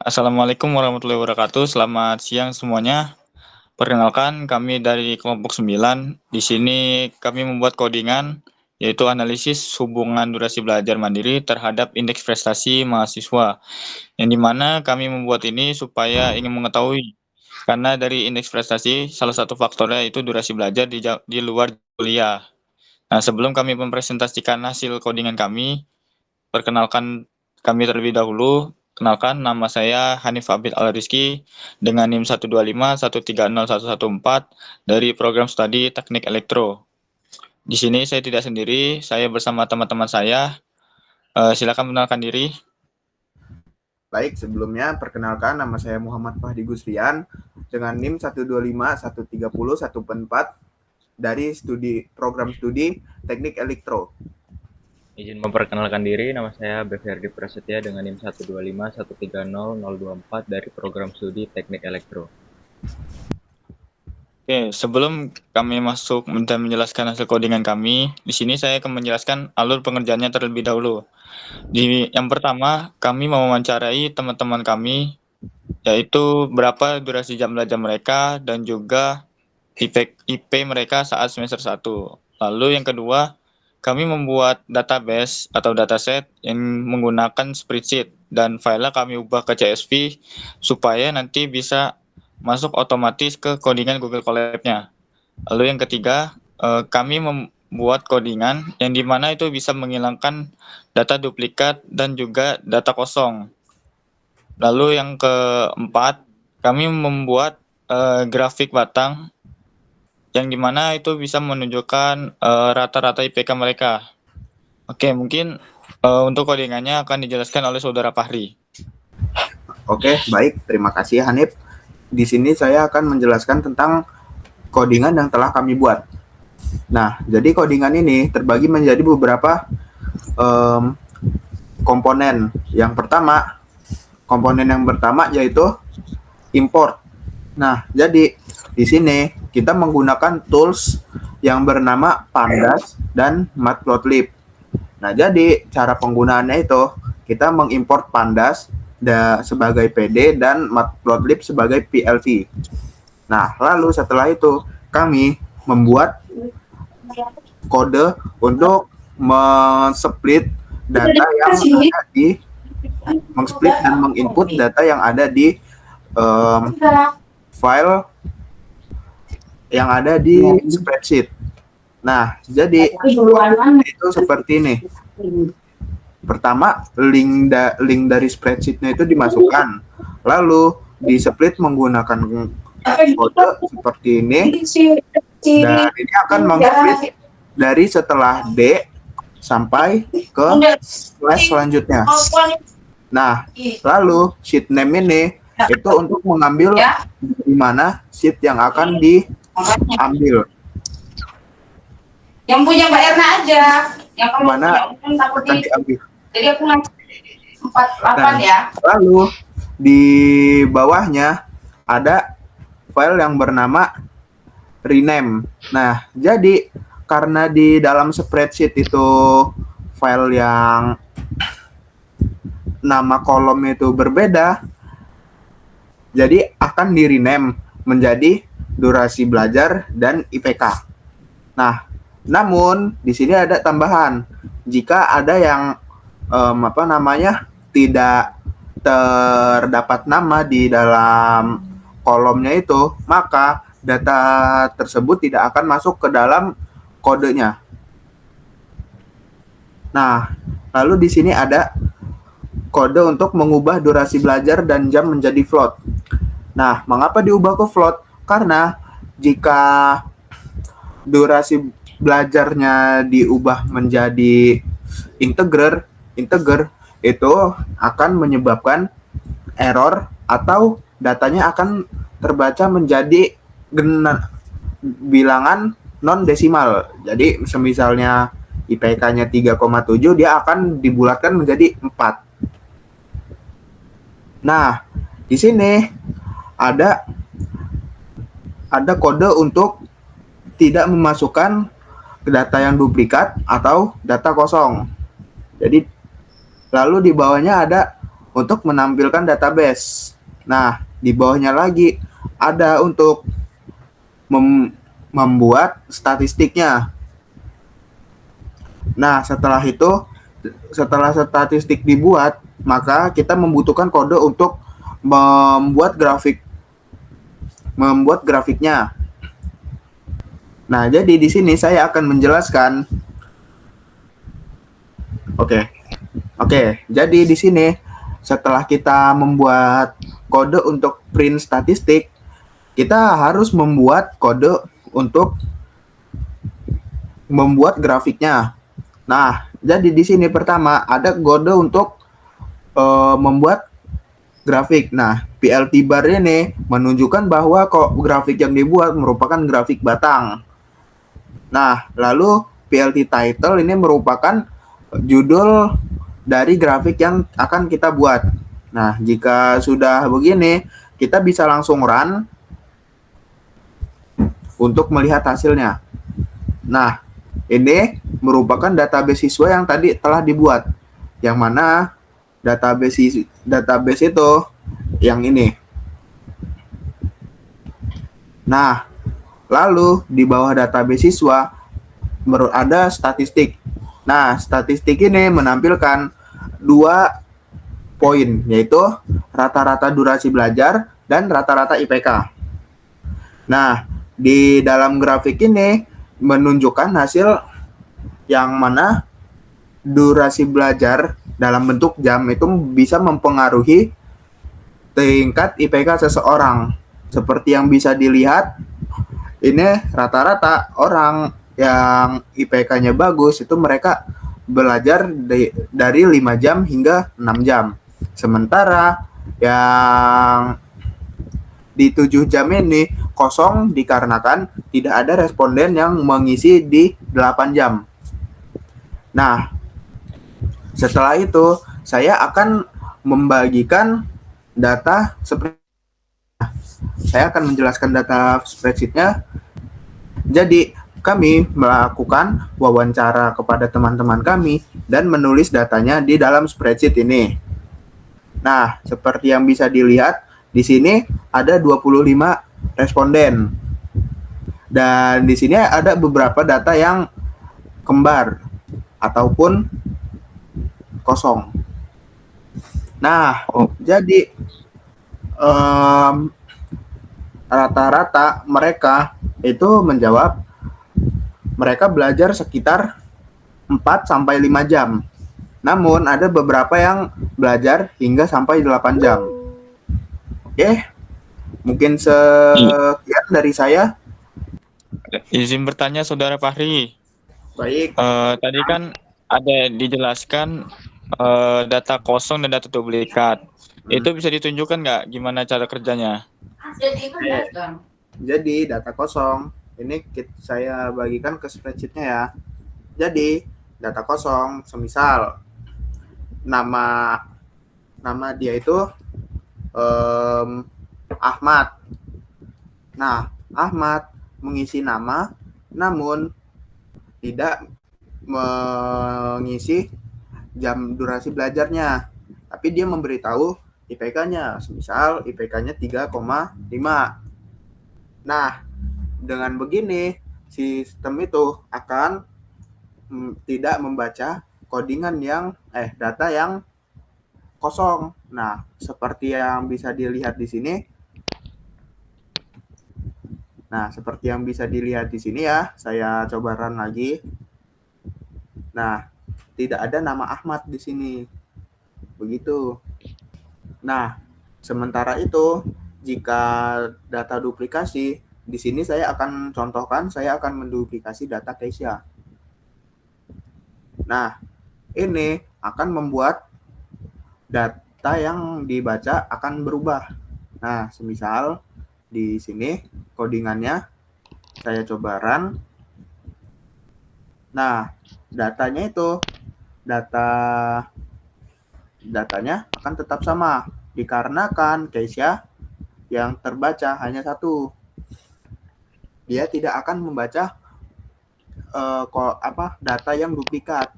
Assalamualaikum warahmatullahi wabarakatuh. Selamat siang semuanya. Perkenalkan, kami dari kelompok 9. Di sini kami membuat codingan, yaitu analisis hubungan durasi belajar mandiri terhadap indeks prestasi mahasiswa. Yang dimana kami membuat ini supaya ingin mengetahui, karena dari indeks prestasi, salah satu faktornya itu durasi belajar di luar kuliah. Nah, sebelum kami mempresentasikan hasil codingan kami, perkenalkan kami terlebih dahulu. Kenalkan, nama saya Hanif Abid Al-Rizky dengan NIM 125130114 dari program studi Teknik Elektro. Di sini saya tidak sendiri, saya bersama teman-teman saya. Silakan mengenalkan diri. Baik, sebelumnya perkenalkan nama saya Muhammad Fahdi Gusrian dengan NIM 125130114 dari program studi Teknik Elektro. Izin memperkenalkan diri, nama saya Beverdi Prasetya dengan NIM 125130024 dari program studi Teknik Elektro. Oke, sebelum kami masuk dan menjelaskan hasil codingan kami, di sini saya akan menjelaskan alur pengerjaannya terlebih dahulu. Yang pertama, kami mewawancarai teman-teman kami, yaitu berapa durasi jam belajar mereka dan juga IP mereka saat semester 1. Lalu yang kedua, kami membuat database atau dataset yang menggunakan spreadsheet dan filenya kami ubah ke CSV supaya nanti bisa masuk otomatis ke codingan Google Colab-nya. Lalu yang ketiga, kami membuat codingan yang dimana itu bisa menghilangkan data duplikat dan juga data kosong. Lalu yang keempat, kami membuat grafik batang yang dimana itu bisa menunjukkan rata-rata IPK mereka. Oke, mungkin untuk codingannya akan dijelaskan oleh Saudara Fahri. Oke, baik. Terima kasih Hanif. Di sini saya akan menjelaskan tentang codingan yang telah kami buat. Nah, jadi codingan ini terbagi menjadi beberapa komponen. Komponen yang pertama yaitu import. Nah, jadi di sini kita menggunakan tools yang bernama Pandas dan Matplotlib. Nah, jadi cara penggunaannya itu kita mengimport Pandas sebagai PD dan Matplotlib sebagai PLT. Nah, lalu setelah itu kami membuat kode untuk men-split data yang ada di mengsplit dan menginput data yang ada di file yang ada di spreadsheet. Nah, jadi itu seperti ini. Pertama, link dari spreadsheetnya itu dimasukkan, lalu di split menggunakan kode seperti ini, dan ini akan mengsplit dari setelah D sampai ke slash selanjutnya. Nah, lalu sheet name ini itu untuk mengambil di mana sheet yang akan diambil. Yang punya Mbak Erna aja. Yang kamu mana akan diambil. Jadi aku ngasih 48 ya. Lalu di bawahnya ada file yang bernama rename. Nah, jadi karena di dalam spreadsheet itu file yang nama kolom itu berbeda, jadi akan di-rename menjadi durasi belajar dan IPK. Nah, namun di sini ada tambahan. Jika ada yang tidak terdapat nama di dalam kolomnya itu, maka data tersebut tidak akan masuk ke dalam kodenya. Nah, lalu di sini ada kode untuk mengubah durasi belajar dan jam menjadi float. Nah, mengapa diubah ke float? Karena jika durasi belajarnya diubah menjadi integer itu akan menyebabkan error atau datanya akan terbaca menjadi bilangan non desimal. Jadi misalnya IPK-nya 3,7, dia akan dibulatkan menjadi 4. Nah, di sini ada kode untuk tidak memasukkan data yang duplikat atau data kosong. Jadi lalu di bawahnya ada untuk menampilkan database. Nah, di bawahnya lagi ada untuk membuat statistiknya. Nah, setelah statistik dibuat, maka kita membutuhkan kode untuk membuat grafiknya. Nah, jadi di sini saya akan menjelaskan. Oke. Jadi di sini setelah kita membuat kode untuk print statistik, kita harus membuat kode untuk membuat grafiknya. Nah, jadi di sini pertama ada kode untuk membuat grafik. Nah, PLT bar ini menunjukkan bahwa grafik yang dibuat merupakan grafik batang. Nah, lalu PLT title ini merupakan judul dari grafik yang akan kita buat. Nah, jika sudah begini, kita bisa langsung run untuk melihat hasilnya. Nah, ini merupakan database siswa yang tadi telah dibuat. Yang mana database itu yang ini. Nah, lalu di bawah database siswa ada statistik. Nah, statistik ini menampilkan 2 poin, yaitu rata-rata durasi belajar dan rata-rata IPK. Nah, di dalam grafik ini menunjukkan hasil yang mana durasi belajar dalam bentuk jam itu bisa mempengaruhi tingkat IPK seseorang. Seperti yang bisa dilihat, ini rata-rata orang yang IPK-nya bagus itu mereka belajar dari 5 jam hingga 6 jam. Sementara yang di 7 jam ini kosong dikarenakan tidak ada responden yang mengisi di 8 jam. Nah, setelah itu saya akan membagikan data seperti saya akan menjelaskan data spreadsheet-nya. Jadi, kami melakukan wawancara kepada teman-teman kami dan menulis datanya di dalam spreadsheet ini. Nah, seperti yang bisa dilihat, di sini ada 25 responden. Dan di sini ada beberapa data yang kembar ataupun kosong. Nah, jadi rata-rata mereka itu menjawab mereka belajar sekitar 4-5 jam. Namun ada beberapa yang belajar hingga sampai 8 jam. Oke, mungkin sekian dari saya. Izin bertanya, Saudara Fahri. Baik. Tadi kan ada dijelaskan data kosong dan data duplikat. Itu bisa ditunjukkan nggak gimana cara kerjanya? Jadi data kosong ini saya bagikan ke spreadsheet-nya ya. Jadi data kosong, semisal nama dia itu Ahmad. Nah, Ahmad mengisi nama namun tidak mengisi jam durasi belajarnya. Tapi dia memberitahu IPK-nya, semisal IPK-nya 3,5. Nah, dengan begini sistem itu akan tidak membaca codingan yang data yang kosong. Nah, seperti yang bisa dilihat di sini. Nah, seperti yang bisa dilihat di sini ya, saya coba run lagi. Nah, tidak ada nama Ahmad di sini. Begitu. Nah, sementara itu, jika data duplikasi, di sini saya akan contohkan, saya akan menduplikasi data Keisha. Nah, ini akan membuat data yang dibaca akan berubah. Nah, semisal di sini codingannya saya coba run. Nah, datanya itu datanya akan tetap sama dikarenakan Keisha yang terbaca hanya 1. Dia tidak akan membaca data yang duplikat.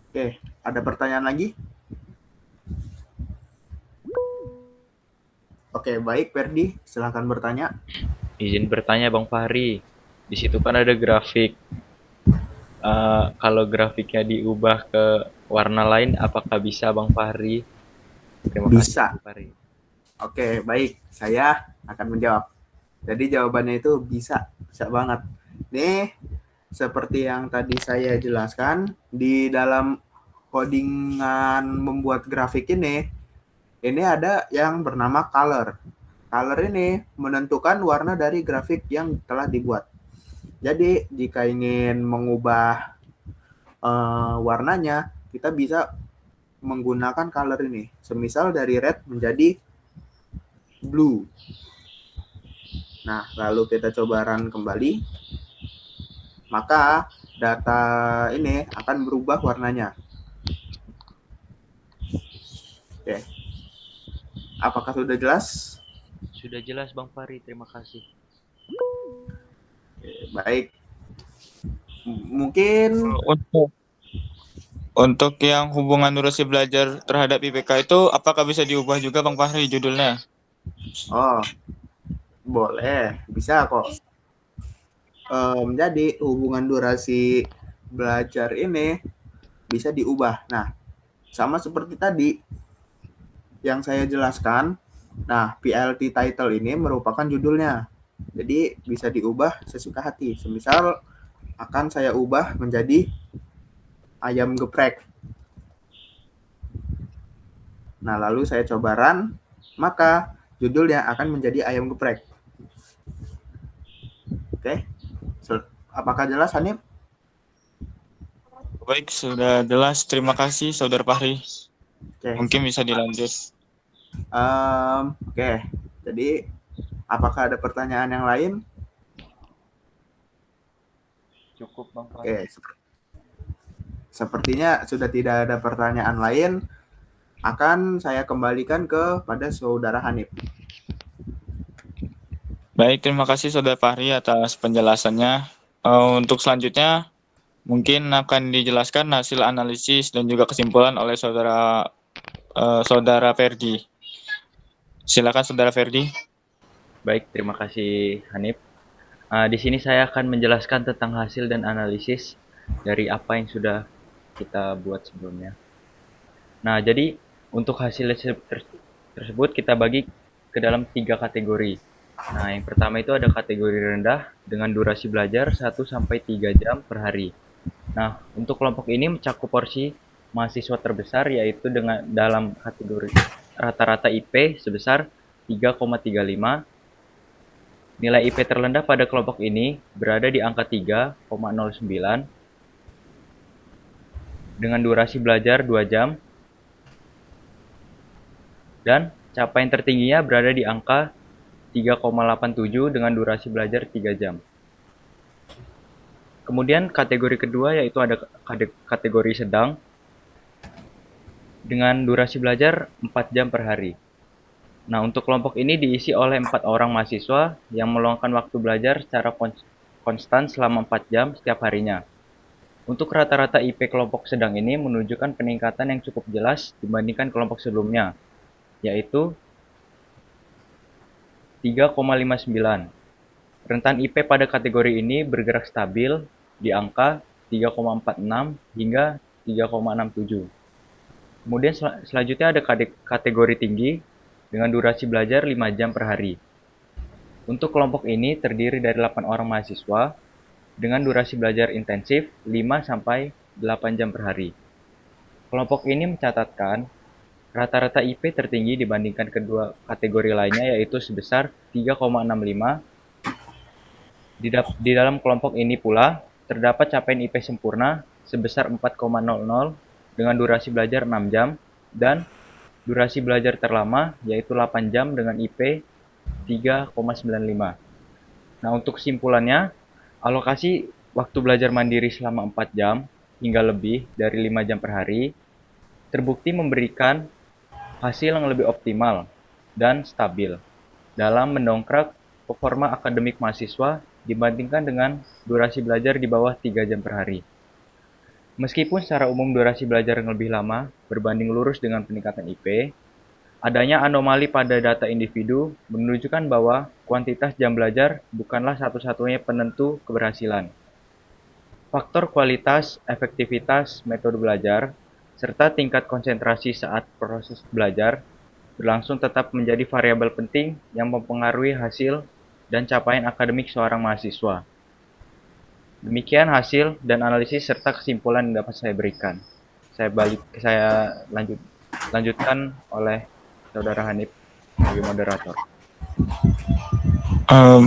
Oke, Ada pertanyaan lagi? Oke, baik Ferdi, silakan bertanya. Izin bertanya Bang Fahri. Di situ kan ada grafik. Kalau grafiknya diubah ke warna lain, apakah bisa Bang Fahri? Terima kasih Bisa. Bang Fahri. Oke, baik. Saya akan menjawab. Jadi jawabannya itu bisa, bisa banget. Nih, seperti yang tadi saya jelaskan, di dalam codingan membuat grafik ini ada yang bernama color. Color ini menentukan warna dari grafik yang telah dibuat. Jadi, jika ingin mengubah warnanya, kita bisa menggunakan color ini. Semisal dari red menjadi blue. Nah, lalu kita coba run kembali. Maka data ini akan berubah warnanya. Oke. Apakah sudah jelas? Sudah jelas Bang Fahri, terima kasih. Oke, baik. Mungkin Untuk yang hubungan durasi belajar terhadap IPK itu apakah bisa diubah juga Bang Fahri judulnya? oh, boleh, bisa kok. Jadi hubungan durasi belajar ini bisa diubah. Nah, sama seperti tadi yang saya jelaskan. Nah, PLT title ini merupakan judulnya. Jadi bisa diubah sesuka hati. Semisal akan saya ubah menjadi ayam geprek. Nah, lalu saya coba run, maka judulnya akan menjadi ayam geprek. Oke. Apakah jelas, Hanif? Baik, sudah jelas. Terima kasih Saudara Fahri. Oke. Mungkin bisa dilanjut. Oke. Jadi, apakah ada pertanyaan yang lain? Cukup Bang Fahri. Oke. Sepertinya sudah tidak ada pertanyaan lain. Akan saya kembalikan kepada Saudara Hanif. Baik, terima kasih Saudara Fahri atas penjelasannya. Untuk selanjutnya, mungkin akan dijelaskan hasil analisis dan juga kesimpulan oleh Saudara Ferdi. Silakan Saudara Ferdi. Baik, terima kasih Hanif. Di sini saya akan menjelaskan tentang hasil dan analisis dari apa yang sudah kita buat sebelumnya. Nah, jadi untuk hasil tersebut kita bagi ke dalam 3 kategori. Nah, yang pertama itu ada kategori rendah dengan durasi belajar 1-3 jam per hari. Nah, untuk kelompok ini mencakup porsi mahasiswa terbesar yaitu dengan dalam kategori rata-rata IP sebesar 3,35. Nilai IP terrendah pada kelompok ini berada di angka 3,09 dengan durasi belajar 2 jam dan capaian tertingginya berada di angka 3,87 dengan durasi belajar 3 jam. Kemudian kategori kedua yaitu ada kategori sedang dengan durasi belajar 4 jam per hari. Nah, untuk kelompok ini diisi oleh 4 orang mahasiswa yang meluangkan waktu belajar secara konstan selama 4 jam setiap harinya. Untuk rata-rata IP kelompok sedang ini menunjukkan peningkatan yang cukup jelas dibandingkan kelompok sebelumnya, yaitu 3,59. Rentan IP pada kategori ini bergerak stabil di angka 3,46 hingga 3,67. Kemudian selanjutnya ada kategori tinggi dengan durasi belajar 5 jam per hari. Untuk kelompok ini terdiri dari 8 orang mahasiswa dengan durasi belajar intensif 5-8 jam per hari. Kelompok ini mencatatkan rata-rata IP tertinggi dibandingkan kedua kategori lainnya yaitu sebesar 3,65. Di dalam kelompok ini pula terdapat capaian IP sempurna sebesar 4,00 dengan durasi belajar 6 jam dan durasi belajar terlama yaitu 8 jam dengan IP 3,95. Nah, untuk kesimpulannya, alokasi waktu belajar mandiri selama 4 jam hingga lebih dari 5 jam per hari terbukti memberikan hasil yang lebih optimal dan stabil dalam mendongkrak performa akademik mahasiswa dibandingkan dengan durasi belajar di bawah 3 jam per hari. Meskipun secara umum durasi belajar yang lebih lama berbanding lurus dengan peningkatan IP, adanya anomali pada data individu menunjukkan bahwa kuantitas jam belajar bukanlah satu-satunya penentu keberhasilan. Faktor kualitas, efektivitas metode belajar, serta tingkat konsentrasi saat proses belajar berlangsung tetap menjadi variabel penting yang mempengaruhi hasil dan capaian akademik seorang mahasiswa. Demikian hasil dan analisis serta kesimpulan yang dapat saya berikan. Saya lanjutkan oleh Saudara Hanif sebagai moderator.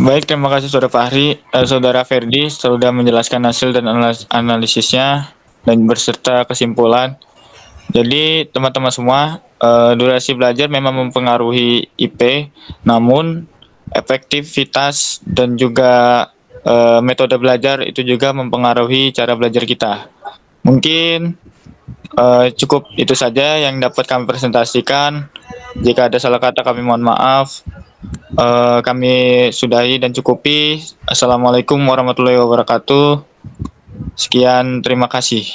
Baik, terima kasih Saudara Fahri. Saudara Ferdi sudah menjelaskan hasil dan analisisnya dan berserta kesimpulan. Jadi teman-teman semua, durasi belajar memang mempengaruhi IP, namun efektivitas dan juga metode belajar itu juga mempengaruhi cara belajar kita. Mungkin cukup itu saja yang dapat kami presentasikan. Jika ada salah kata kami mohon maaf. Kami sudahi dan cukupi. Assalamualaikum warahmatullahi wabarakatuh. Sekian, terima kasih.